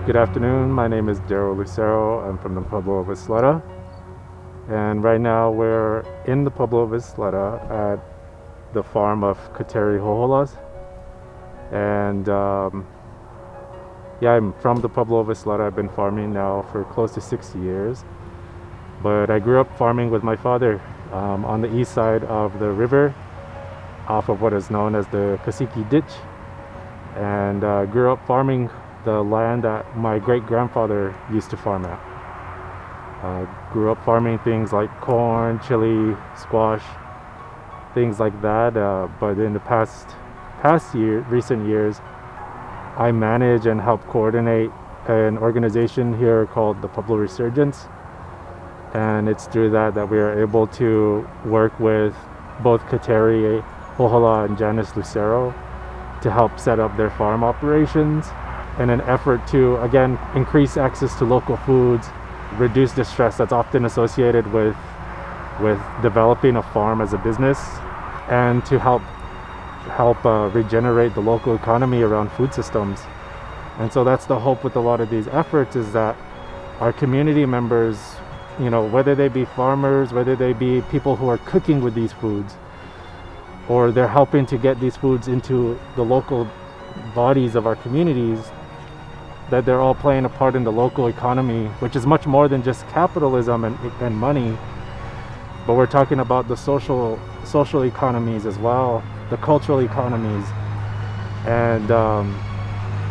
Good afternoon. My name is Daryl Lucero. I'm from the Pueblo of Isleta. And right now we're in the Pueblo of Isleta at the farm of Kateri Jojola. And I'm from the Pueblo of Isleta. I've been farming now for close to 6 years. But I grew up farming with my father on the east side of the river, off of what is known as the Kasiki Ditch. And grew up farming the land that my great-grandfather used to farm at. Grew up farming things like corn, chili, squash, things like that. But in the recent years, I manage and help coordinate an organization here called the Pueblo Resurgents. And it's through that we are able to work with both Kateri Jojola and Daryl Lucero to help set up their farm operations in an effort to, again, increase access to local foods, reduce the stress that's often associated with developing a farm as a business, and to help regenerate the local economy around food systems. And so that's the hope with a lot of these efforts, is that our community members, whether they be farmers, whether they be people who are cooking with these foods, or they're helping to get these foods into the local bodies of our communities, that they're all playing a part in the local economy, which is much more than just capitalism and money, but we're talking about the social economies as well, the cultural economies. And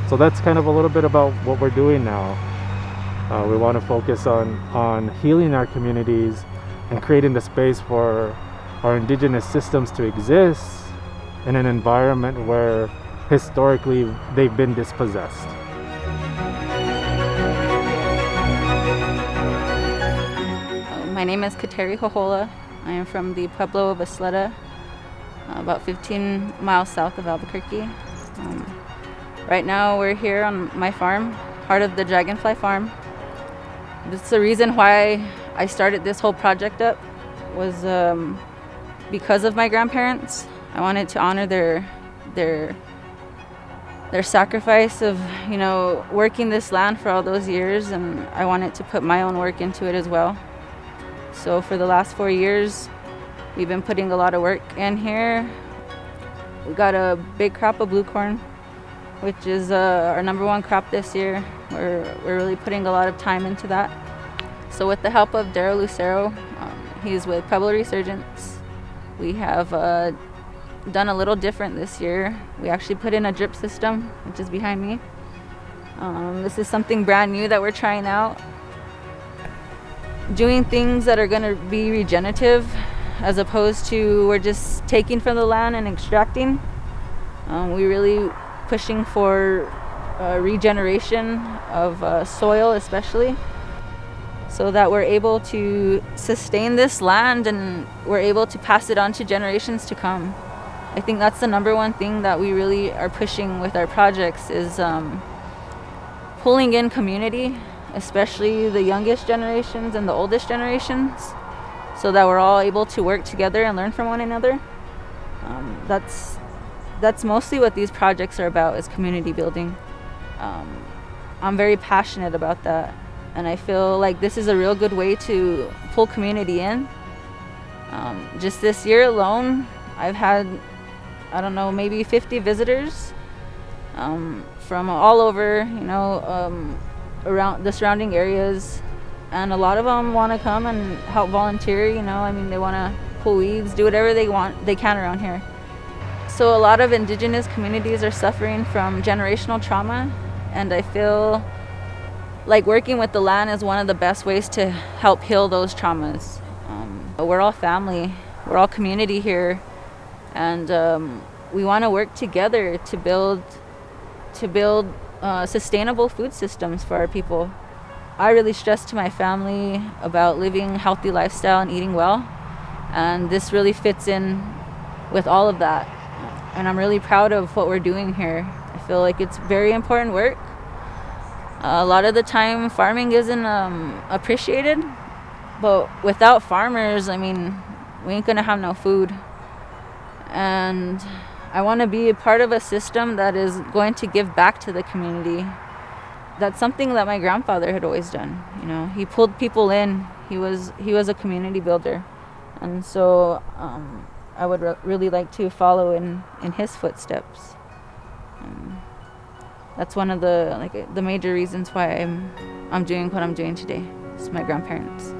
so that's kind of a little bit about what we're doing now. We want to focus on healing our communities and creating the space for our indigenous systems to exist in an environment where historically they've been dispossessed. My name is Kateri Jojola. I am from the Pueblo of Isleta, about 15 miles south of Albuquerque. Right now we're here on my farm, heart of the Dragonfly Farm. This is the reason why I started this whole project up, was because of my grandparents. I wanted to honor their sacrifice of, working this land for all those years, and I wanted to put my own work into it as well. So for the last 4 years, we've been putting a lot of work in here. We got a big crop of blue corn, which is our number one crop this year. We're really putting a lot of time into that. So with the help of Daryl Lucero, he's with Pueblo Resurgents. We have done a little different this year. We actually put in a drip system, which is behind me. This is something brand new that we're trying out. Doing things that are going to be regenerative, as opposed to we're just taking from the land and extracting. We really pushing for regeneration of soil, especially, so that we're able to sustain this land and we're able to pass it on to generations to come. I think that's the number one thing that we really are pushing with our projects, is pulling in community, especially the youngest generations and the oldest generations, so that we're all able to work together and learn from one another. That's mostly what these projects are about, is community building. I'm very passionate about that, and I feel like this is a real good way to pull community in. Just this year alone, I've had, maybe 50 visitors from all over, around the surrounding areas, and a lot of them want to come and help volunteer. They want to pull weeds, do whatever they can around here. So a lot of indigenous communities are suffering from generational trauma, and I feel like working with the land is one of the best ways to help heal those traumas. We're all family, we're all community here, and we want to work together to build sustainable food systems for our people. I really stress to my family about living a healthy lifestyle and eating well, and this really fits in with all of that. And I'm really proud of what we're doing here. I feel like it's very important work. A lot of the time farming isn't appreciated, but without farmers, we ain't gonna have no food. And I want to be a part of a system that is going to give back to the community. that's something that my grandfather had always done. You know, he pulled people in. He was a community builder, and so I would really like to follow in his footsteps. That's one of the major reasons why I'm doing what I'm doing today. It's my grandparents.